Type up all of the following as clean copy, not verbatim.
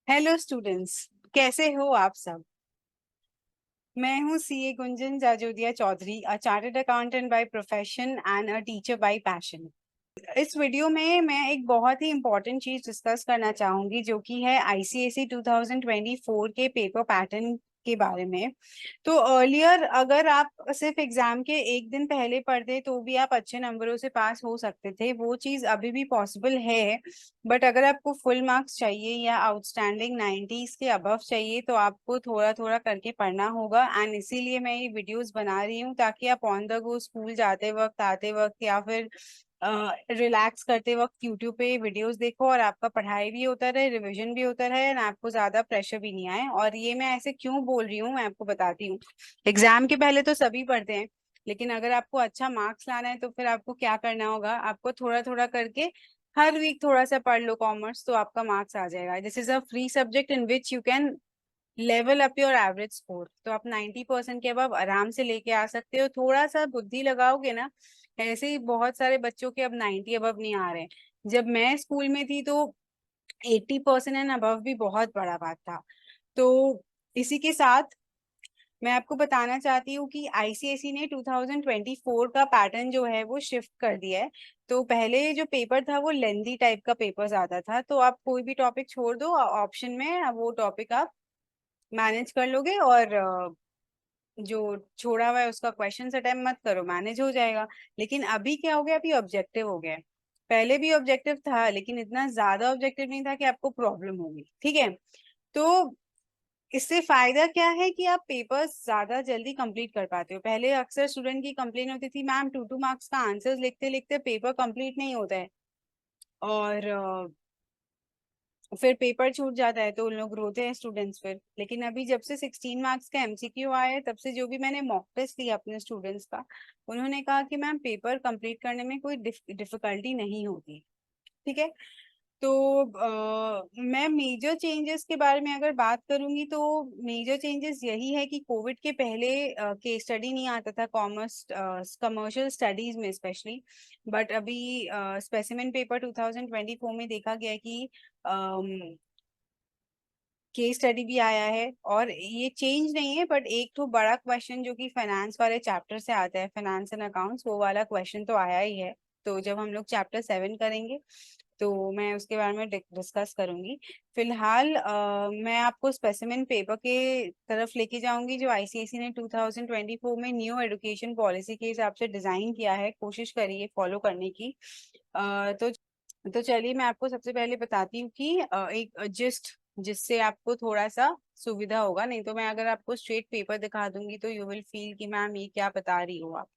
Hello students, कैसे हो आप सब। मैं हूँ CA Gunjan Jajodia Chaudhary, a chartered accountant by profession and a teacher by passion. इस वीडियो में मैं एक बहुत ही इंपॉर्टेंट चीज डिस्कस करना चाहूंगी, जो कि है आईसीएसई 2024 के पेपर पैटर्न के बारे में। तो अर्लियर अगर आप सिर्फ एग्जाम के एक दिन पहले पढ़ते तो भी आप अच्छे नंबरों से पास हो सकते थे, वो चीज अभी भी पॉसिबल है। बट अगर आपको फुल मार्क्स चाहिए या आउटस्टैंडिंग 90s के अबव चाहिए तो आपको थोड़ा थोड़ा करके पढ़ना होगा। एंड इसीलिए मैं ये वीडियोस बना रही हूँ, ताकि आप ऑन द गो स्कूल जाते वक्त, आते वक्त, या फिर रिलैक्स करते वक्त यूट्यूब पे वीडियोस देखो और आपका पढ़ाई भी होता रहे, रिवीजन भी होता रहे, और आपको ज्यादा प्रेशर भी नहीं आए। और ये मैं ऐसे क्यों बोल रही हूँ, मैं आपको बताती हूँ। एग्जाम के पहले तो सभी पढ़ते हैं, लेकिन अगर आपको अच्छा मार्क्स लाना है तो फिर आपको क्या करना होगा, आपको थोड़ा थोड़ा करके हर वीक थोड़ा सा पढ़ लो कॉमर्स, तो आपका मार्क्स आ जाएगा। This is a free subject in which you can level up your average score. तो आप 90% के अब आराम से लेके आ सकते हो, थोड़ा सा बुद्धि लगाओगे ना। ऐसे ही बहुत सारे बच्चों के अब 90 अबव नहीं आ रहे हैं। जब मैं स्कूल में थी तो 80% एंड अबव भी बहुत बड़ा बात था। तो इसी के साथ मैं आपको बताना चाहती हूँ कि आईसीएसई ने 2024 का पैटर्न जो है वो शिफ्ट कर दिया है। तो पहले जो पेपर था वो लेंदी टाइप का पेपर ज्यादा था, तो आप कोई भी टॉपिक छोड़ दो ऑप्शन में, वो टॉपिक आप मैनेज कर लोगे, और जो छोड़ा हुआ है उसका क्वेश्चन अटेम्प्ट मत करो, मैनेज हो जाएगा। लेकिन अभी क्या हो गया, अभी ऑब्जेक्टिव हो गया है। पहले भी ऑब्जेक्टिव था, लेकिन इतना ज्यादा ऑब्जेक्टिव नहीं था कि आपको प्रॉब्लम होगी, ठीक है। तो इससे फायदा क्या है कि आप पेपर्स ज्यादा जल्दी कंप्लीट कर पाते हो। पहले अक्सर स्टूडेंट की कंप्लेन होती थी, मैम 2 2 मार्क्स का आंसर्स लिखते लिखते पेपर कंप्लीट नहीं होता है, और फिर पेपर छूट जाता है, तो उन लोग रोते हैं स्टूडेंट्स फिर। लेकिन अभी जब से 16 मार्क्स का एमसीक्यू आया है, तब से जो भी मैंने मॉक टेस्ट लिया अपने स्टूडेंट्स का, उन्होंने कहा कि मैम पेपर कंप्लीट करने में कोई डिफिकल्टी नहीं होती, ठीक है। तो मैं मेजर चेंजेस के बारे में अगर बात करूंगी तो मेजर चेंजेस यही है कि कोविड के पहले केस स्टडी नहीं आता था कॉमर्स कमर्शियल स्टडीज में स्पेशली। बट अभी स्पेसिमेन पेपर 2024 में देखा गया कि केस स्टडी भी आया है। और ये चेंज नहीं है, बट एक तो बड़ा क्वेश्चन जो कि फाइनेंस वाले चैप्टर से आता है, फाइनेंस एंड अकाउंट्स, वो वाला क्वेश्चन तो आया ही है। तो जब हम लोग चैप्टर 7 करेंगे तो मैं उसके बारे में डिस्कस करूंगी। फिलहाल मैं आपको स्पेसिमेन पेपर के तरफ लेके जाऊंगी, जो आईसीएसई ने 2024 में न्यू एजुकेशन पॉलिसी के हिसाब से डिजाइन किया है। कोशिश करिए फॉलो करने की। तो चलिए मैं आपको सबसे पहले बताती हूँ कि एक जिस्ट, जिससे आपको थोड़ा सा सुविधा होगा। नहीं तो मैं अगर आपको स्ट्रेट पेपर दिखा दूंगी तो यू विल फील कि मैम ये क्या बता रही हो आप।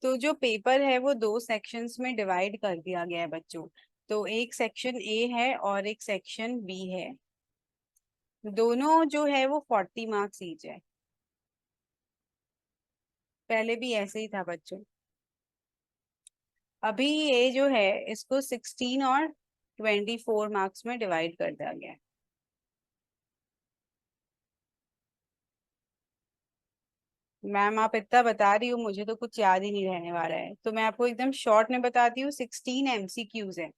तो जो पेपर है वो 2 सेक्शंस में डिवाइड कर दिया गया है बच्चों। तो एक सेक्शन ए है और एक सेक्शन बी है। दोनों जो है वो 40 मार्क्स ईच है। पहले भी ऐसे ही था बच्चों। अभी ये जो है इसको 16 और 24 मार्क्स में डिवाइड कर दिया गया है। मैम आप इतना बता रही हो, मुझे तो कुछ याद ही नहीं रहने वाला है, तो मैं आपको एकदम शॉर्ट में बताती हूँ। 16 एमसीक्यूज है।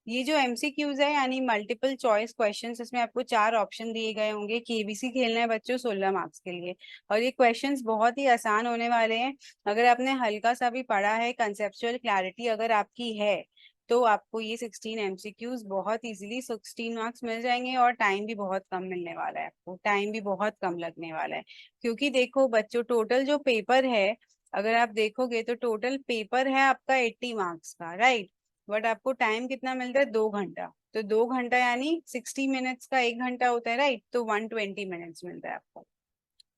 ये जो एमसीक्यूज है यानी मल्टीपल चॉइस क्वेश्चंस, इसमें आपको 4 ऑप्शन दिए गए होंगे। केबीसी खेलना है बच्चों 16 मार्क्स के लिए। और ये क्वेश्चंस बहुत ही आसान होने वाले हैं। अगर आपने हल्का सा भी पढ़ा है, कंसेप्चुअल क्लैरिटी अगर आपकी है, तो आपको ये 16 एमसीक्यूज बहुत इजीली 16 मार्क्स मिल जाएंगे। और टाइम भी बहुत कम मिलने वाला है, आपको टाइम भी बहुत कम लगने वाला है। क्योंकि देखो बच्चों, टोटल जो पेपर है, अगर आप देखोगे तो टोटल पेपर है आपका 80 मार्क्स का, राइट। बट आपको टाइम कितना मिलता है, 2 घंटा। तो 2 घंटा यानी 60 मिनट्स का 1 घंटा होता है, राइट। तो 120 मिनट्स मिलता है आपको।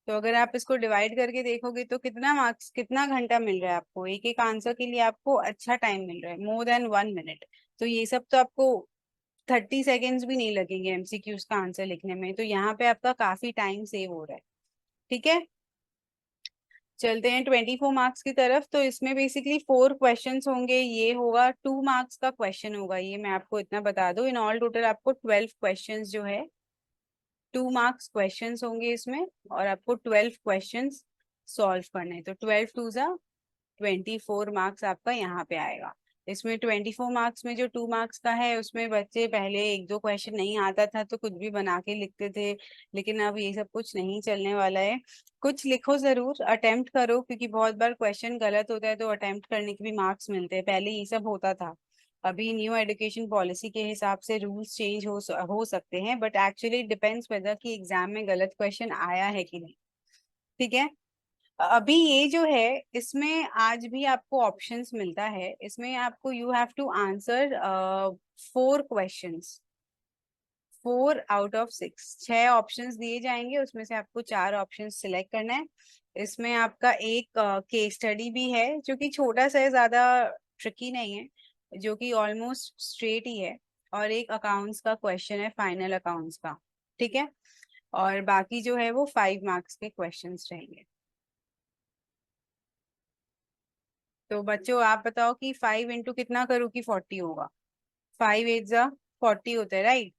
तो अगर आप इसको डिवाइड करके देखोगे तो कितना मार्क्स, कितना घंटा मिल रहा है आपको, एक एक आंसर के लिए आपको अच्छा टाइम मिल रहा है, मोर देन 1 मिनट। तो ये सब तो आपको 30 सेकेंड्स भी नहीं लगेंगे एमसीक्यूज का आंसर लिखने में। तो यहाँ पे आपका काफी टाइम सेव हो रहा है, ठीक है। चलते हैं 24 मार्क्स की तरफ। तो इसमें बेसिकली 4 क्वेश्चंस होंगे। ये होगा 2 मार्क्स का क्वेश्चन होगा, ये मैं आपको इतना बता दूं। इन ऑल टोटल आपको 12 क्वेश्चंस जो है, 2 मार्क्स क्वेश्चंस होंगे इसमें। और आपको 12 क्वेश्चंस सॉल्व करने हैं। तो 12 2 जा 24 मार्क्स आपका यहाँ पे आएगा। इसमें 24 मार्क्स में जो 2 मार्क्स का है उसमें बच्चे पहले एक दो क्वेश्चन नहीं आता था तो कुछ भी बना के लिखते थे, लेकिन अब ये सब कुछ नहीं चलने वाला है। कुछ लिखो जरूर, अटेम्प्ट करो, क्योंकि बहुत बार क्वेश्चन गलत होता है तो अटेम्प्ट करने के भी मार्क्स मिलते हैं। पहले ये सब होता था, अभी न्यू एजुकेशन पॉलिसी के हिसाब से रूल्स चेंज हो सकते हैं, बट एक्चुअली डिपेंड्स वेदर कि एग्जाम में गलत क्वेश्चन आया है कि नहीं। ठीक है। अभी ये जो है इसमें आज भी आपको ऑप्शंस मिलता है, इसमें आपको you have to answer 4 questions, 4 out of 6, 6 options दिए जाएंगे, उसमें से आपको 4 ऑप्शंस सिलेक्ट करना है। इसमें आपका एक केस स्टडी भी है जो कि छोटा सा है, ज्यादा ट्रिकी नहीं है, जो कि ऑलमोस्ट स्ट्रेट ही है, और एक अकाउंट्स का क्वेश्चन है, फाइनल अकाउंट्स का। ठीक है। और बाकी जो है वो 5 मार्क्स के क्वेश्चंस रहेंगे। तो बच्चों आप बताओ कि 5 इंटू कितना करूँ कि 40 होगा? 5 8 जा 40 होते हैं, राइट?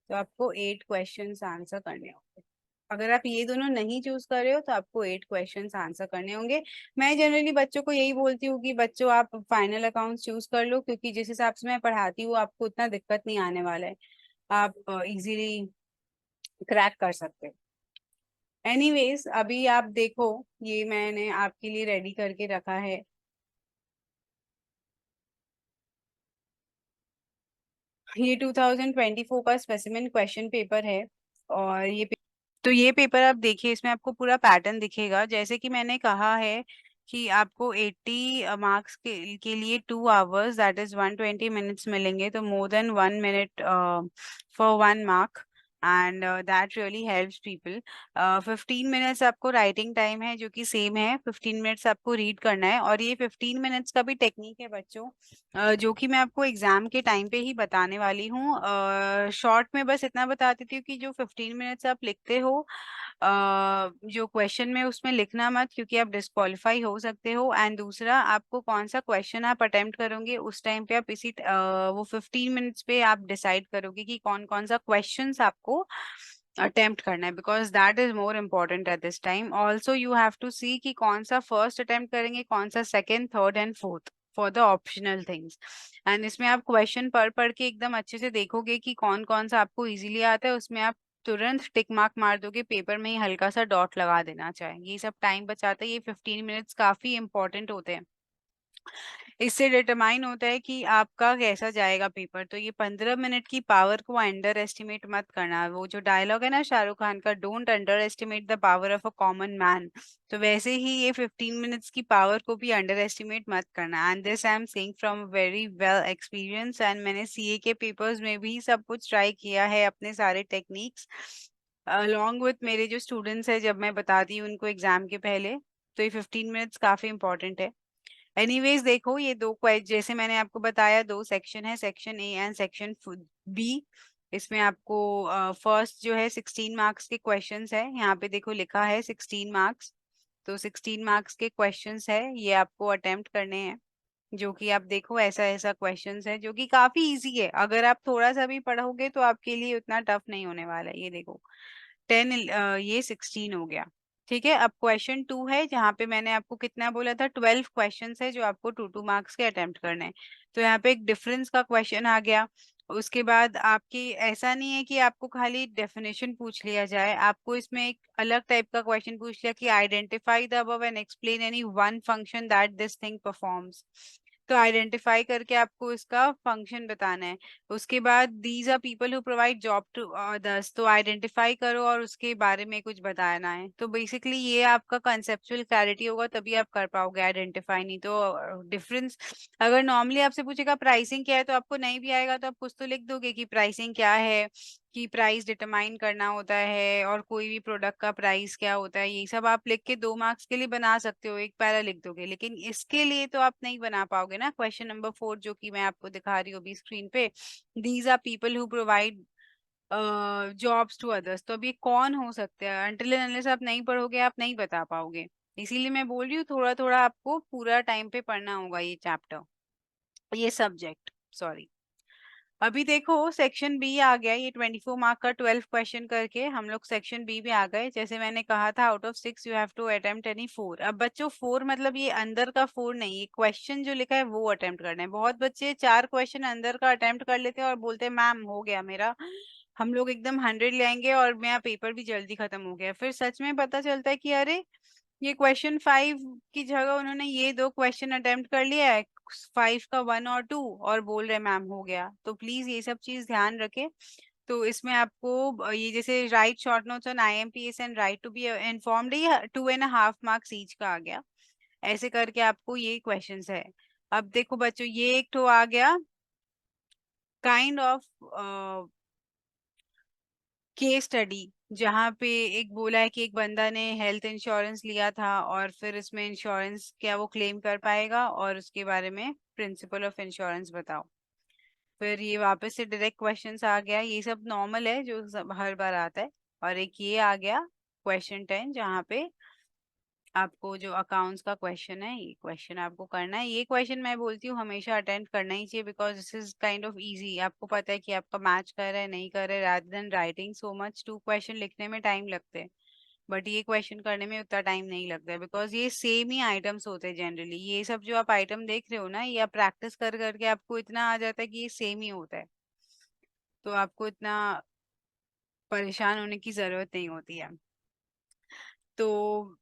तो आपको 8 क्वेश्चन आंसर करने होंगे। अगर आप ये दोनों नहीं चूज कर रहे हो तो आपको 8 क्वेश्चन आंसर करने होंगे। मैं जनरली बच्चों को यही बोलती हूँ कि बच्चों आप फाइनल अकाउंट्स चूज कर लो, क्योंकि जिस हिसाब से मैं पढ़ाती हूँ आपको उतना दिक्कत नहीं आने वाला है, आप इजीली क्रैक कर सकते हो। एनीवेज अभी आप देखो, ये मैंने आपके लिए रेडी करके रखा है। ये 2024 का स्पेसिमेन क्वेश्चन पेपर है, और तो ये पेपर आप देखिए, इसमें आपको पूरा पैटर्न दिखेगा। जैसे कि मैंने कहा है कि आपको 80 मार्क्स के लिए 2 आवर्स दैट इज 120 मिनट्स मिलेंगे, तो more than 1 minute for 1 mark, and that really helps people. 15 minutes आपको राइटिंग टाइम है जो कि सेम है, 15 मिनट्स आपको रीड करना है, और ये 15 मिनट्स का भी टेक्निक है बच्चों, जो कि मैं आपको एग्जाम के टाइम पे ही बताने वाली हूँ। शॉर्ट में बस इतना बता देती हूँ कि जो 15 मिनट्स आप लिखते हो, जो क्वेश्चन में उसमें लिखना मत, क्योंकि आप डिस्क्वालीफाई हो सकते हो। एंड दूसरा, आपको कौन सा क्वेश्चन आप अटेम्प्ट करोगे उस टाइम पे आप वो 15 मिनट्स पे आप डिसाइड करोगे कि कौन कौन सा क्वेश्चन आपको अटेम्प्ट करना है, because that is more important at this time. Also you have to see कि कौन सा फर्स्ट अटेम्प्ट करेंगे, कौन सा second, third and fourth for the optional things. And इसमें आप क्वेश्चन पढ़ पढ़ के एकदम अच्छे से देखोगे कि कौन कौन सा आपको इजीली आता है, उसमें आप तुरंत टिक मार्क मार दोगे, पेपर में ही हल्का सा डॉट लगा देना चाहे, ये सब टाइम बचाता है। ये 15 मिनट्स काफी इंपॉर्टेंट होते हैं, इससे डिटरमाइन होता है कि आपका कैसा जाएगा पेपर। तो ये 15 मिनट की पावर को अंडर एस्टिमेट मत करना। वो जो डायलॉग है ना शाहरुख खान का, don't under estimate the power of a common man, तो वैसे ही ये 15 मिनट्स की पावर को भी अंडर एस्टिमेट मत करना। And this I am saying from very well experience, and मैंने सीए के पेपर्स में भी सब कुछ ट्राई किया है, अपने सारे टेक्निक्स अलॉन्ग विथ मेरे जो स्टूडेंट्स है, जब मैं बताती हूँ उनको एग्जाम के पहले। तो ये 15 मिनट्स काफी इंपॉर्टेंट है। एनीवेज देखो, ये जैसे मैंने आपको बताया, 2 सेक्शन है, section A and section B. इसमें आपको फर्स्ट जो है 16 मार्क्स के क्वेश्चंस है, यहाँ पे देखो लिखा है 16 मार्क्स। तो 16 मार्क्स के क्वेश्चंस है, ये आपको अटेम्प्ट करने हैं, जो कि आप देखो ऐसा ऐसा क्वेश्चंस है जो कि काफी इजी है, अगर आप थोड़ा सा भी पढ़ोगे तो आपके लिए उतना टफ नहीं होने वाला है। ये देखो 10, ये 16 हो गया। ठीक है। अब क्वेश्चन 2 है, जहाँ पे मैंने आपको कितना बोला था, 12 क्वेश्चन है जो आपको 2 2 मार्क्स के अटेम्प्ट करने हैं। तो यहाँ पे एक डिफरेंस का क्वेश्चन आ गया। उसके बाद आपकी ऐसा नहीं है कि आपको खाली डेफिनेशन पूछ लिया जाए, आपको इसमें एक अलग टाइप का क्वेश्चन पूछ लिया कि identify the above and explain any one function that this thing performs. तो आइडेंटिफाई करके आपको इसका फंक्शन बताना है। उसके बाद these are people who provide job to others, तो आइडेंटिफाई करो और उसके बारे में कुछ बताना है। तो बेसिकली ये आपका कंसेप्चुअल क्लैरिटी होगा तभी आप कर पाओगे, आइडेंटिफाई नहीं तो डिफरेंस। अगर नॉर्मली आपसे पूछेगा प्राइसिंग क्या है, तो आपको नहीं भी आएगा तो आप कुछ तो लिख दोगे कि प्राइसिंग क्या है, कि प्राइस डिटरमाइन करना होता है, और कोई भी प्रोडक्ट का प्राइस क्या होता है, ये सब आप लिख के 2 मार्क्स के लिए बना सकते हो, एक पैरा लिख दोगे। लेकिन इसके लिए तो आप नहीं बना पाओगे ना। क्वेश्चन नंबर 4 जो कि मैं आपको दिखा रही हूँ अभी स्क्रीन पे, these are people who provide jobs to others, तो अब ये कौन हो सकते हैं, अनटिल एंड अनलेस आप नहीं पढ़ोगे आप नहीं बता पाओगे। इसीलिए मैं बोल रही हूँ थोड़ा थोड़ा आपको पूरा टाइम पे पढ़ना होगा ये चैप्टर, ये सब्जेक्ट, सॉरी। अभी देखो सेक्शन बी आ गया, ये 24 मार्क का 12 क्वेश्चन करके हम लोग सेक्शन बी में आ गए। जैसे मैंने कहा था out of 6 you have to attempt any 4। अब बच्चों 4 मतलब ये अंदर का 4 नहीं, ये क्वेश्चन जो लिखा है वो अटेम्प्ट करना है। बहुत बच्चे 4 क्वेश्चन अंदर का अटेम्प्ट कर लेते हैं और बोलते हैं मैम हो गया मेरा, हम लोग एकदम 100 ले आएंगे और मेरा पेपर भी जल्दी खत्म हो गया। फिर सच में पता चलता है कि अरे ये क्वेश्चन 5 की जगह उन्होंने ये 2 क्वेश्चन अटेम्प्ट कर लिया है, 5 का 1 और 2, और बोल रहे मैम हो गया। तो प्लीज ये सब चीज ध्यान रखें। तो इसमें आपको ये जैसे write short notes on IMPS and right to be informed, ये 2.5 मार्क्स ईच का आ गया। ऐसे करके आपको ये क्वेश्चंस है। अब देखो बच्चों ये एक तो आ गया काइंड ऑफ केस स्टडी, जहाँ पे एक बोला है कि एक बंदा ने हेल्थ इंश्योरेंस लिया था और फिर इसमें इंश्योरेंस क्या वो क्लेम कर पाएगा, और उसके बारे में प्रिंसिपल ऑफ इंश्योरेंस बताओ। फिर ये वापस से डायरेक्ट क्वेश्चंस आ गया, ये सब नॉर्मल है जो सब हर बार आता है। और एक ये आ गया क्वेश्चन 10, जहाँ पे आपको जो अकाउंट्स का क्वेश्चन है ये क्वेश्चन आपको करना है। ये क्वेश्चन मैं बोलती हूँ हमेशा अटेम्प्ट करना ही चाहिए, because this is kind of easy. आपको पता है कि आपका मैच कर रहा है नहीं कर रहा है, rather than writing so much. 2 question लिखने में टाइम लगते हैं बट ये क्वेश्चन करने में उतना टाइम नहीं लगता है, बिकॉज ये सेम ही आइटम्स होते हैं जनरली। ये सब जो आप आइटम देख रहे हो ना, ये आप प्रैक्टिस कर करके आपको इतना आ जाता है कि ये सेम ही होता है, तो आपको इतना परेशान होने की जरूरत नहीं होती है। तो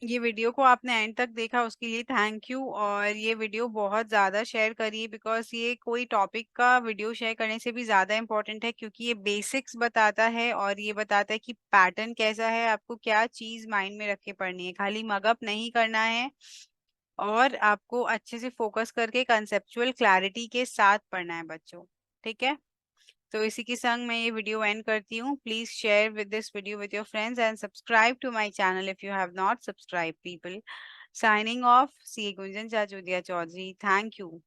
ये वीडियो को आपने एंड तक देखा उसके लिए थैंक यू। और ये वीडियो बहुत ज़्यादा शेयर करिए, बिकॉज ये कोई टॉपिक का वीडियो शेयर करने से भी ज़्यादा इम्पोर्टेंट है, क्योंकि ये बेसिक्स बताता है और ये बताता है कि पैटर्न कैसा है, आपको क्या चीज़ माइंड में रख के पढ़नी है, खाली मगअप नहीं करना है। और आपको अच्छे से फोकस करके कंसेप्चुअल क्लैरिटी के साथ पढ़ना है बच्चों। ठीक है, तो इसी के संग मैं ये वीडियो एंड करती हूँ। Please share with this video with your friends and subscribe to my channel if you have not subscribe people. Signing off, C Gunjan Jajodia Chaudhary. Thank you.